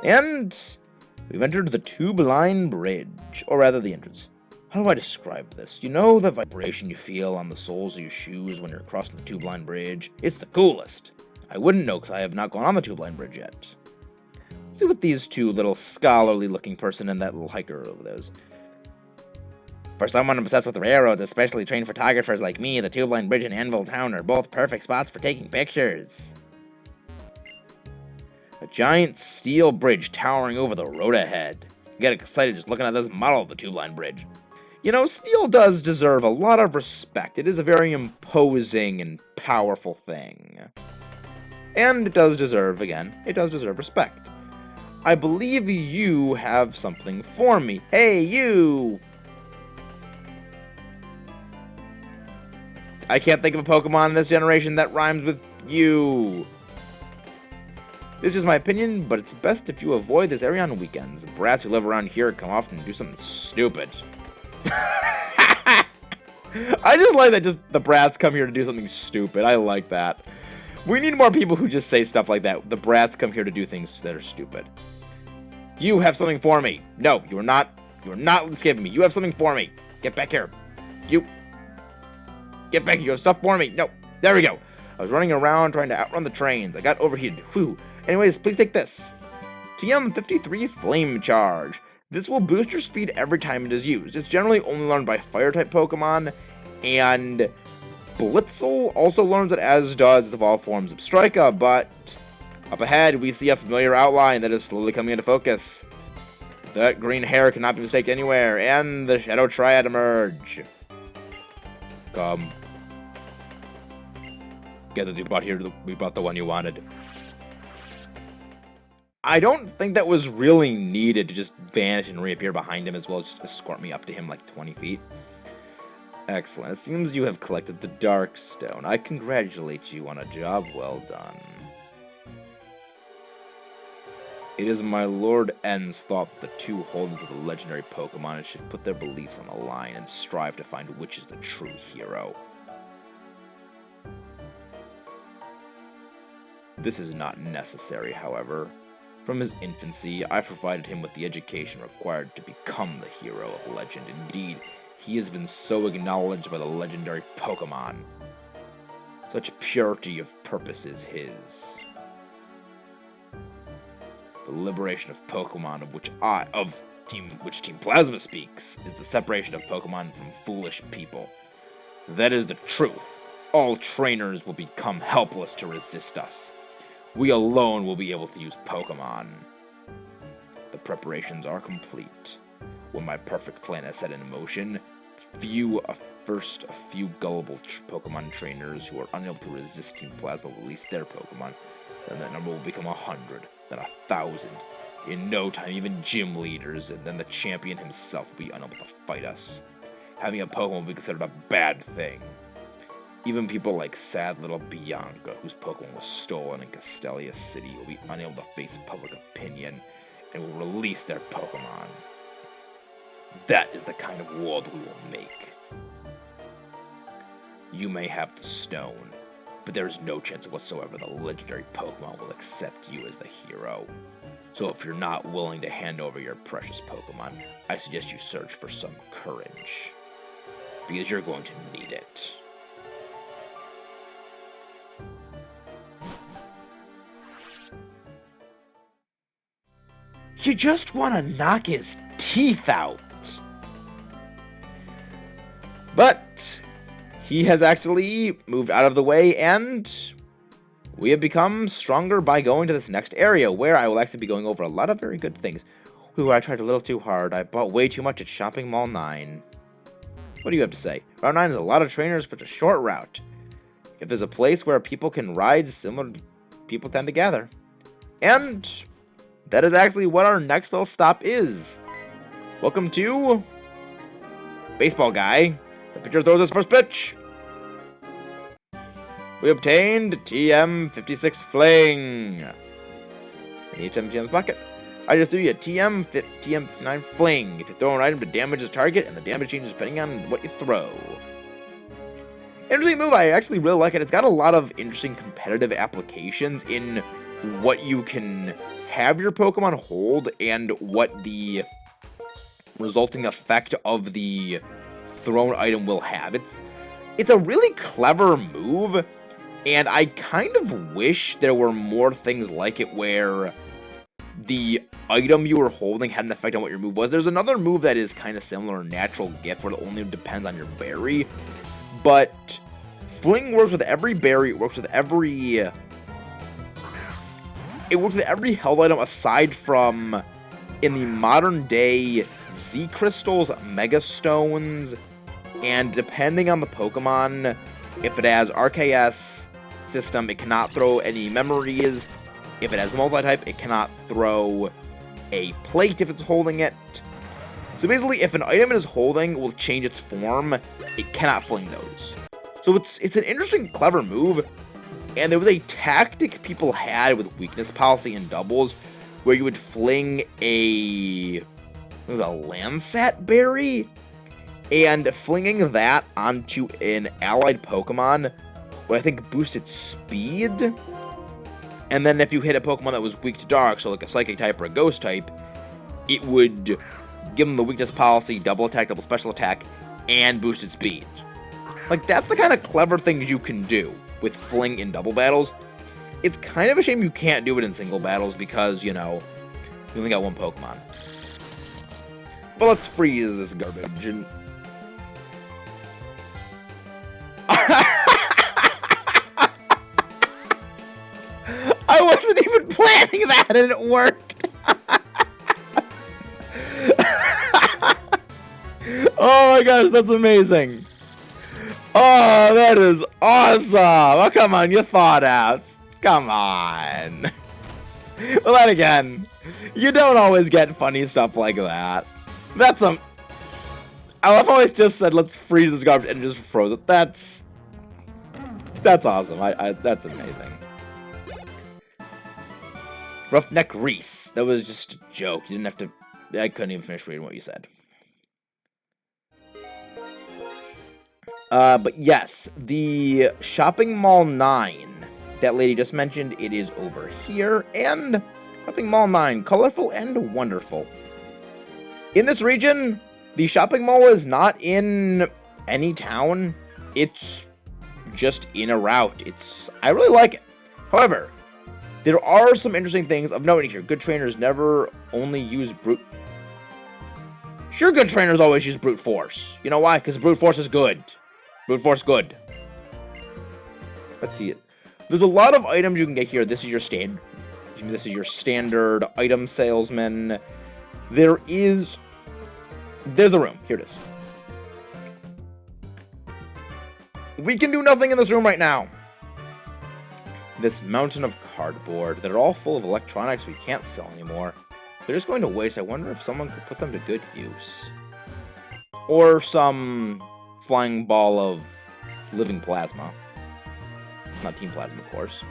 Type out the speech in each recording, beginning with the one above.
And we've entered the Tube Line Bridge, or rather the entrance. How do I describe this? You know the vibration you feel on the soles of your shoes when you're crossing the Tube Line Bridge? It's the coolest. I wouldn't know because I have not gone on the Tube Line Bridge yet. Let's see what these two little scholarly looking person and that little hiker over there is. For someone obsessed with railroads, especially trained photographers like me, the Tube Line Bridge and Anvil Town are both perfect spots for taking pictures. A giant steel bridge towering over the road ahead. I get excited just looking at this model of the Tube Line Bridge. You know, steel does deserve a lot of respect. It is a very imposing and powerful thing. And it does deserve respect. I believe you have something for me. Hey, you! I can't think of a Pokemon in this generation that rhymes with you. This is my opinion, but it's best if you avoid this area on weekends. The brats who live around here come often and do something stupid. I just like that the brats come here to do something stupid. I like that. We need more people who just say stuff like that. The brats come here to do things that are stupid. You have something for me. No, you are not escaping me. You have something for me. Get back here. Get back here. You have stuff for me. No. There we go. I was running around trying to outrun the trains. I got overheated. Whew. Anyways, please take this. TM53 Flame Charge. This will boost your speed every time it is used. It's generally only learned by Fire-type Pokemon, and Blitzel also learns it, as does the evolved forms of Strika, but up ahead we see a familiar outline that is slowly coming into focus. That green hair cannot be mistaken anywhere, and the Shadow Triad emerge. Come. Get the bot here. We brought the one you wanted. I don't think that was really needed to just vanish and reappear behind him, as well as just escort me up to him like 20 feet. Excellent. It seems you have collected the Dark Stone. I congratulate you on a job well done. It is my Lord N's thought that the two holders of the legendary Pokemon should put their beliefs on the line and strive to find which is the true hero. This is not necessary, however. From his infancy, I provided him with the education required to become the hero of legend. Indeed, he has been so acknowledged by the legendary Pokemon. Such purity of purpose is his. The liberation of Pokemon of which Team Plasma speaks is the separation of Pokemon from foolish people. That is the truth. All trainers will become helpless to resist us. We alone will be able to use Pokemon. The preparations are complete. When my perfect plan is set in motion, first a few gullible Pokemon trainers who are unable to resist Team Plasma will release their Pokemon. Then that number will become 100, then 1,000. In no time, even gym leaders, and then the champion himself will be unable to fight us. Having a Pokemon will be considered a bad thing. Even people like sad little Bianca, whose Pokemon was stolen in Castelia City, will be unable to face public opinion and will release their Pokemon. That is the kind of world we will make. You may have the stone, but there is no chance whatsoever the legendary Pokemon will accept you as the hero. So if you're not willing to hand over your precious Pokemon, I suggest you search for some courage, because you're going to need it. You just want to knock his teeth out. But he has actually moved out of the way, and we have become stronger by going to this next area, where I will actually be going over a lot of very good things. Ooh, I tried a little too hard. I bought way too much at Shopping Mall 9. What do you have to say? Route 9 is a lot of trainers for a short route. If there's a place where people can ride, similar people tend to gather. And that is actually what our next little stop is. Welcome to Baseball Guy. The pitcher throws his first pitch. We obtained TM56 Fling. And each TM's bucket. I just threw you a TM59 Fling. If you throw an item to damage the target, and the damage changes depending on what you throw. Interesting move. I actually really like it. It's got a lot of interesting competitive applications in what you can have your Pokemon hold and what the resulting effect of the thrown item will have. It's a really clever move, and I kind of wish there were more things like it where the item you were holding had an effect on what your move was. There's another move that is kind of similar, Natural Gift, where it only depends on your berry, but Fling works with every berry, it works with every held item aside from, in the modern day, Z Crystals, Mega Stones, and depending on the Pokemon, if it has RKS system, it cannot throw any memories. If it has multi-type, it cannot throw a plate if it's holding it. So basically, if an item it is holding will change its form, it cannot fling those. So it's an interesting, clever move, and there was a tactic people had with weakness policy in doubles, where you would fling a Landsat berry, and flinging that onto an allied Pokemon would, I think, boost its speed. And then if you hit a Pokemon that was weak to dark, so like a Psychic type or a Ghost type, it would give them the weakness policy, double attack, double special attack, and boost its speed. Like, that's the kind of clever things you can do with Fling in double battles. It's kind of a shame you can't do it in single battles because, you know, you only got one Pokemon. But let's freeze this garbage and... I wasn't even planning that and it worked! Oh my gosh, that's amazing! Oh, that is awesome! Oh, come on, you thought out. Come on. Well, then again, you don't always get funny stuff like that. That's I've always just said, let's freeze this garbage and just froze it. That's awesome. That's amazing. Roughneck Reese. That was just a joke. You didn't have to... I couldn't even finish reading what you said. But yes, the Shopping Mall 9 that lady just mentioned, it is over here. And Shopping Mall 9, colorful and wonderful. In this region, the shopping mall is not in any town. It's just in a route. I really like it. However, there are some interesting things of noting here. Good trainers never only use brute... Sure, good trainers always use brute force. You know why? Because brute force is good. Brute force good. Let's see it. There's a lot of items you can get here. This is your standard item salesman. There's the room. Here it is. We can do nothing in this room right now. This mountain of cardboard that are all full of electronics we can't sell anymore. They're just going to waste. I wonder if someone could put them to good use. Or some flying ball of living plasma. Not Team Plasma, of course.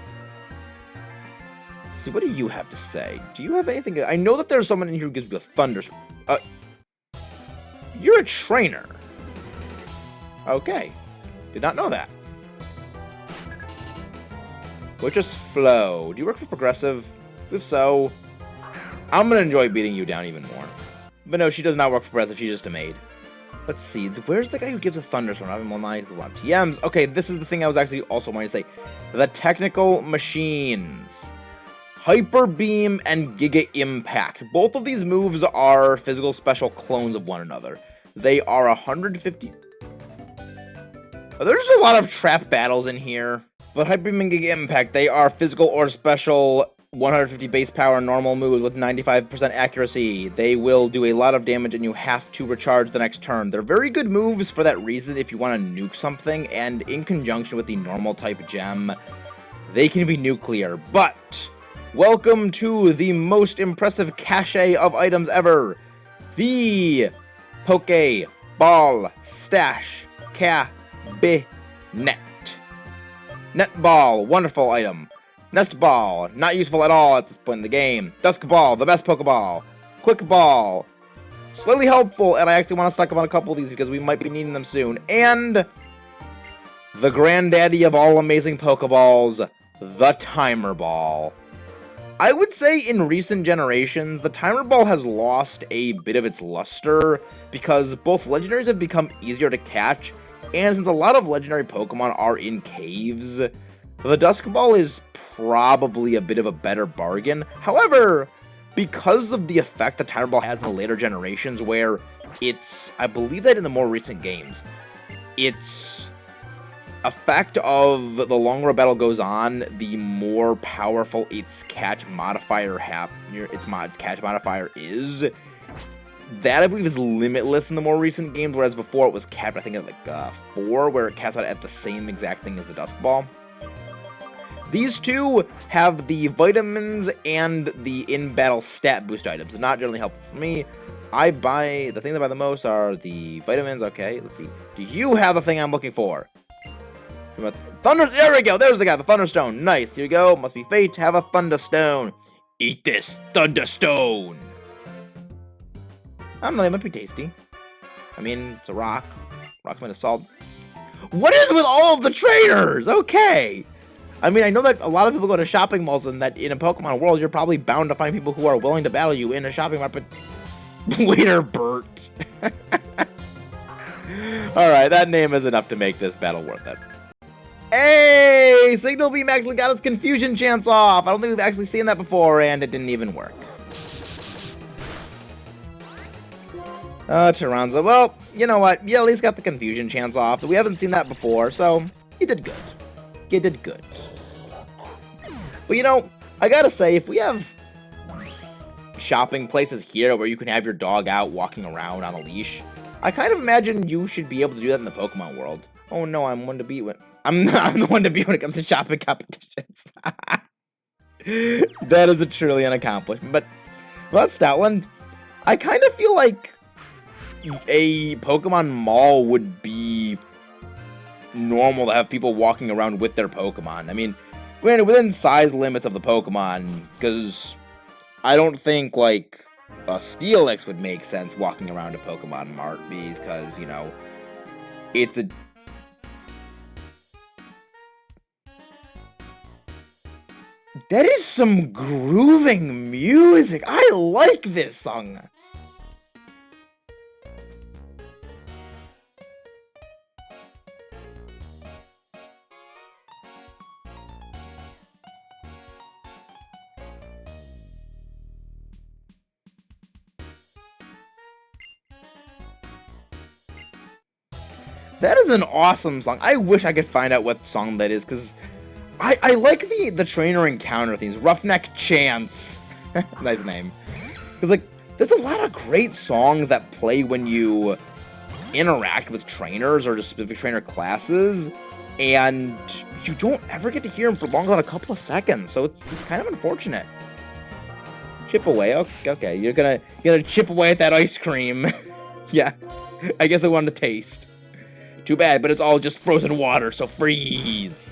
Let's see, what do you have to say? Do you have anything? I know that there's someone in here who gives me a thunder. You're a trainer. Okay. Did not know that. Witch's Flow. Do you work for Progressive? If so, I'm gonna enjoy beating you down even more. But no, she does not work for Progressive. She's just a maid. Let's see. Where's the guy who gives a thunderstorm? I have him online. A lot of TMs. Okay, this is the thing I was actually also wanting to say. The technical machines. Hyper Beam and Giga Impact. Both of these moves are physical special clones of one another. They are 150... There's a lot of trap battles in here. But Hyper Beam and Giga Impact, they are physical or special 150 base power normal moves with 95% accuracy. They will do a lot of damage and you have to recharge the next turn. They're very good moves for that reason if you want to nuke something, and in conjunction with the normal type gem, they can be nuclear. But welcome to the most impressive cache of items ever. The Pokeball Stash Cabinet. Netball, wonderful item. Nest Ball, not useful at all at this point in the game. Dusk Ball, the best Pokeball. Quick Ball, slightly helpful, and I actually want to stock up on a couple of these because we might be needing them soon. And the granddaddy of all amazing Pokeballs, the Timer Ball. I would say in recent generations, the Timer Ball has lost a bit of its luster because both legendaries have become easier to catch, and since a lot of legendary Pokemon are in caves, the Dusk Ball is probably a bit of a better bargain. However, because of the effect the Timer Ball has in the later generations, where I believe that in the more recent games, its effect of the longer a battle goes on, the more powerful its catch modifier is. That, I believe, is limitless in the more recent games, whereas before it was capped, I think, at like 4, where it caps out at the same exact thing as the Dusk Ball. These two have the vitamins and the in-battle stat boost items. They're not generally helpful for me. The things I buy the most are the vitamins. Okay, let's see. Do you have the thing I'm looking for? Thunder, there we go, there's the guy, the Thunderstone. Nice, here you go. Must be fate to have a Thunderstone. Eat this Thunderstone. I don't know, it might be tasty. I mean, it's a rock. Rock's made of salt. What is with all of the trainers? Okay. I mean, I know that a lot of people go to shopping malls, and that in a Pokemon world, you're probably bound to find people who are willing to battle you in a shopping mall, but waiter Bert. Alright, that name is enough to make this battle worth it. Hey! Signal Beam actually got its confusion chance off! I don't think we've actually seen that before, and it didn't even work. Tyranza, well, you know what? You at least got the confusion chance off. We haven't seen that before, so you did good. You did good. But you know, I gotta say, if we have shopping places here where you can have your dog out walking around on a leash, I kind of imagine you should be able to do that in the Pokemon world. Oh no, I'm one to beat when I'm the one to beat when it comes to shopping competitions. That is a truly an accomplishment. But well, Stoutland, I kind of feel like a Pokemon mall would be normal to have people walking around with their Pokemon. I mean, within size limits of the Pokemon, because I don't think like a Steelix would make sense walking around a Pokemon Mart, because, you know, it's a... That is some grooving music! I like this song! That is an awesome song. I wish I could find out what song that is, because I like the trainer encounter things. Roughneck Chance. Nice name. Because, like, there's a lot of great songs that play when you interact with trainers or just specific trainer classes, and you don't ever get to hear them for longer than a couple of seconds, so it's kind of unfortunate. Chip away. Okay, you're gonna chip away at that ice cream. Yeah, I guess I wanted to taste. Too bad, but it's all just frozen water, so freeze.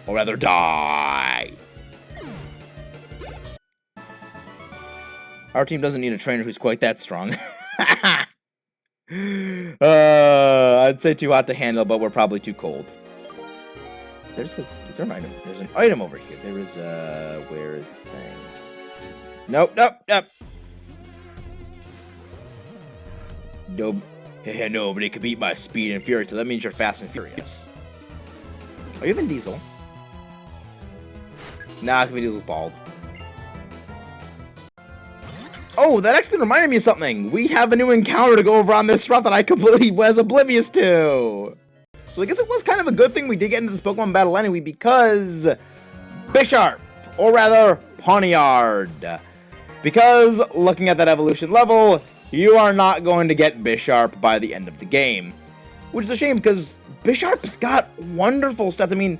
Or rather, die. Our team doesn't need a trainer who's quite that strong. I'd say too hot to handle, but we're probably too cold. Is there an item? There's an item over here. There is where is the thing? Nope. Nope. Hey, nobody can beat my speed and fury, so that means you're fast and furious. Are you Vin Diesel? Nah, Vin Diesel's bald. Oh, that actually reminded me of something! We have a new encounter to go over on this route that I completely was oblivious to! So I guess it was kind of a good thing we did get into this Pokemon battle anyway, because... Bisharp! Or rather, Pawniard! Because, looking at that evolution level, you are not going to get Bisharp by the end of the game. Which is a shame, because Bisharp's got wonderful stats. I mean,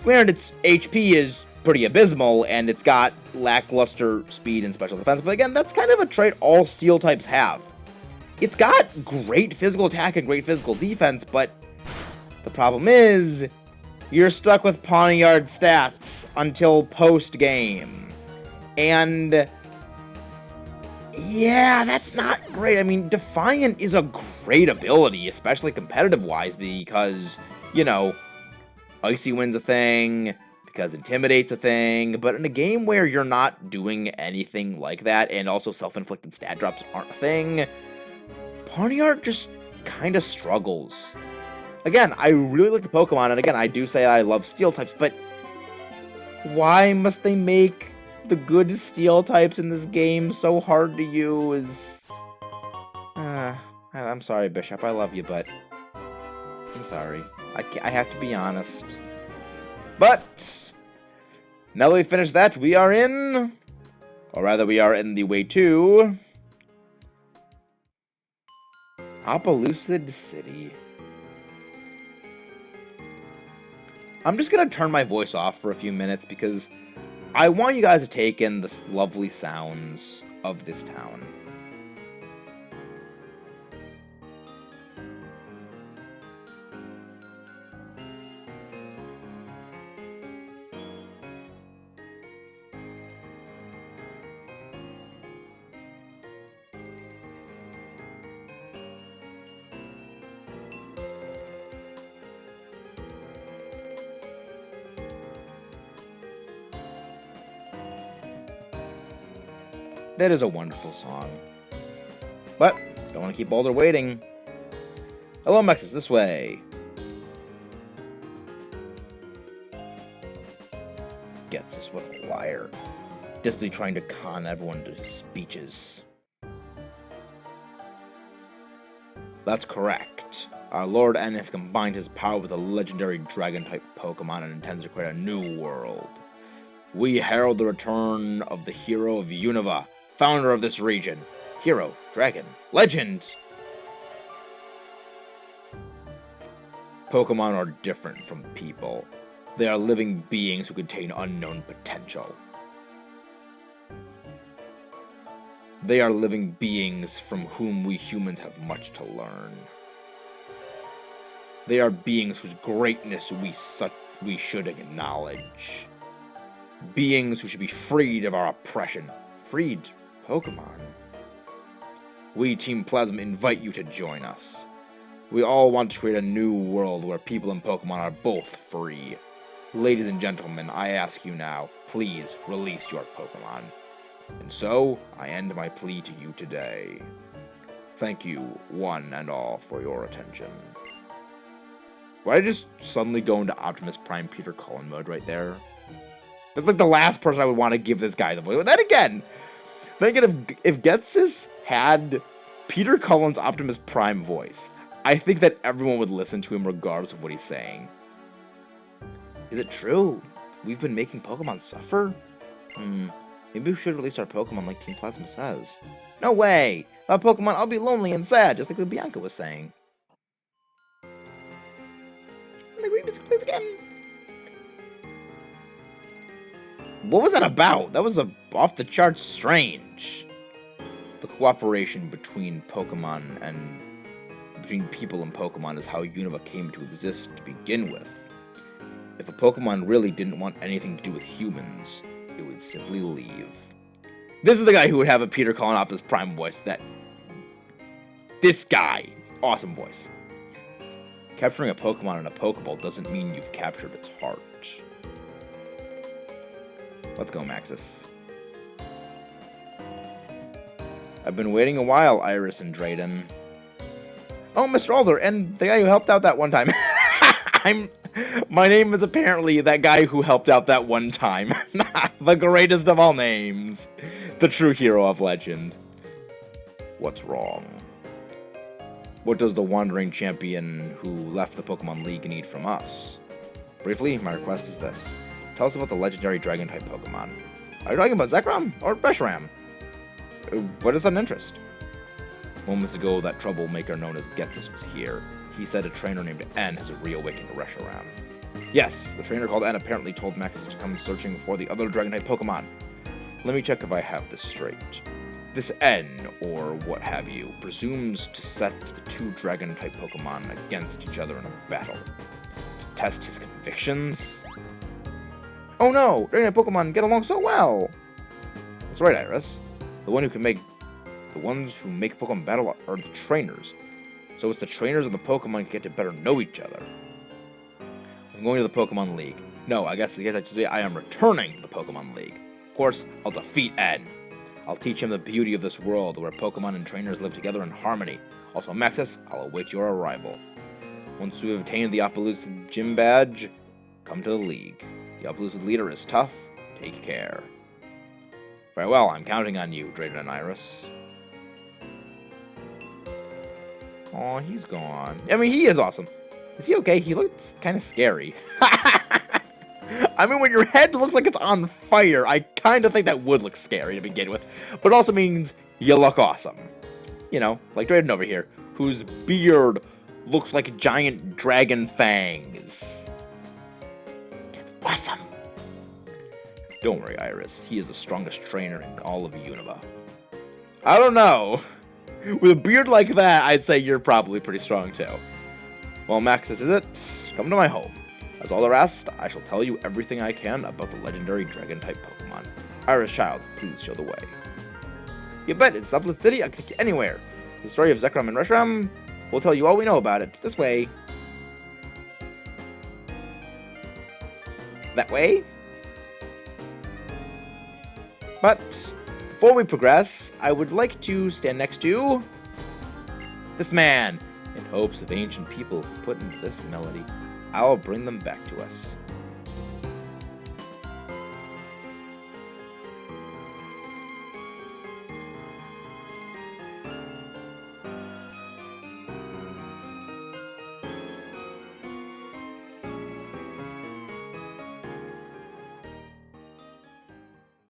granted, its HP is pretty abysmal, and it's got lackluster speed and special defense, but again, that's kind of a trait all Steel types have. It's got great physical attack and great physical defense, but the problem is, you're stuck with Pawniard stats until post-game. And yeah, that's not great. I mean, Defiant is a great ability, especially competitive-wise, because, you know, Icy Wind's a thing, because Intimidate's a thing, but in a game where you're not doing anything like that, and also self-inflicted stat drops aren't a thing, Pawniard just kind of struggles. Again, I really like the Pokemon, and again, I do say I love Steel types, but why must they make the good Steel types in this game so hard to use? I'm sorry, Bishop, I love you, but I'm sorry. I have to be honest. But now that we finished that, we are in the way to Opelucid City. I'm just gonna turn my voice off for a few minutes because I want you guys to take in the lovely sounds of this town. That is a wonderful song. But, don't want to keep Boulder waiting. Hello, Ghetsis, this way. Ghetsis, what a liar. Desperately trying to con everyone to his speeches. That's correct. Our Lord N has combined his power with a legendary dragon-type Pokemon and intends to create a new world. We herald the return of the hero of Unova, founder of this region. Hero, dragon, legend! Pokemon are different from people. They are living beings who contain unknown potential. They are living beings from whom we humans have much to learn. They are beings whose greatness we should acknowledge. Beings who should be freed of our oppression. Freed Pokemon. We, Team Plasma, invite you to join us. We all want to create a new world where people and Pokemon are both free. Ladies and gentlemen, I ask you now, please release your Pokemon. And so, I end my plea to you today. Thank you, one and all, for your attention. Why did I just suddenly go into Optimus Prime Peter Cullen mode right there? That's like the last person I would want to give this guy the voice. But then again, if Ghetsis had Peter Cullen's Optimus Prime voice, I think that everyone would listen to him regardless of what he's saying. Is it true? We've been making Pokemon suffer? Maybe we should release our Pokemon like Team Plasma says. No way! Without Pokemon, I'll be lonely and sad, just like what Bianca was saying. Let me read this please again. What was that about? That was off-the-charts strange. The cooperation between Pokemon and between people and Pokemon is how Unova came to exist to begin with. If a Pokemon really didn't want anything to do with humans, it would simply leave. This is the guy who would have a Peter Cullen Optimus Prime voice. This guy. Awesome voice. Capturing a Pokemon in a Pokeball doesn't mean you've captured its heart. Let's go, Maxis. I've been waiting a while, Iris and Drayden. Oh, Mr. Alder, and the guy who helped out that one time. My name is apparently that guy who helped out that one time. The greatest of all names. The true hero of legend. What's wrong? What does the wandering champion who left the Pokemon League need from us? Briefly, my request is this. Tell us about the legendary Dragon-type Pokemon. Are you talking about Zekrom or Reshiram? What is an interest? Moments ago, that troublemaker known as Ghetsis was here. He said a trainer named N has reawakened Reshiram. Yes, the trainer called N apparently told Maxis to come searching for the other Dragon-type Pokemon. Let me check if I have this straight. This N, or what have you, presumes to set the two Dragon-type Pokemon against each other in a battle. To test his convictions? Oh no! Dragon-type Pokemon get along so well! That's right, Iris. The ones who make Pokemon battle are the trainers. So it's the trainers of the Pokemon get to better know each other. I'm going to the Pokemon League. No, I guess today I am returning to the Pokemon League. Of course, I'll defeat Ed. I'll teach him the beauty of this world where Pokemon and trainers live together in harmony. Also, Maxis, I'll await your arrival. Once we have obtained the Appaloosa Gym Badge, come to the League. The Appaloosa leader is tough. Take care. Very well, I'm counting on you, Drayden and Iris. Aw, he's gone. I mean, he is awesome. Is he okay? He looks kind of scary. I mean, when your head looks like it's on fire, I kind of think that would look scary to begin with. But it also means you look awesome. You know, like Drayden over here, whose beard looks like giant dragon fangs. It's awesome. Don't worry, Iris. He is the strongest trainer in all of Unova. I don't know. With a beard like that, I'd say you're probably pretty strong, too. Well, Maxis, is it? Come to my home. As all the rest, I shall tell you everything I can about the legendary Dragon-type Pokemon. Iris Child, please show the way. You bet, it's Upland City, I can take you anywhere. The story of Zekrom and Reshiram, we'll tell you all we know about it. This way. That way? But, before we progress, I would like to stand next to this man, in hopes of ancient people who put into this melody. I'll bring them back to us.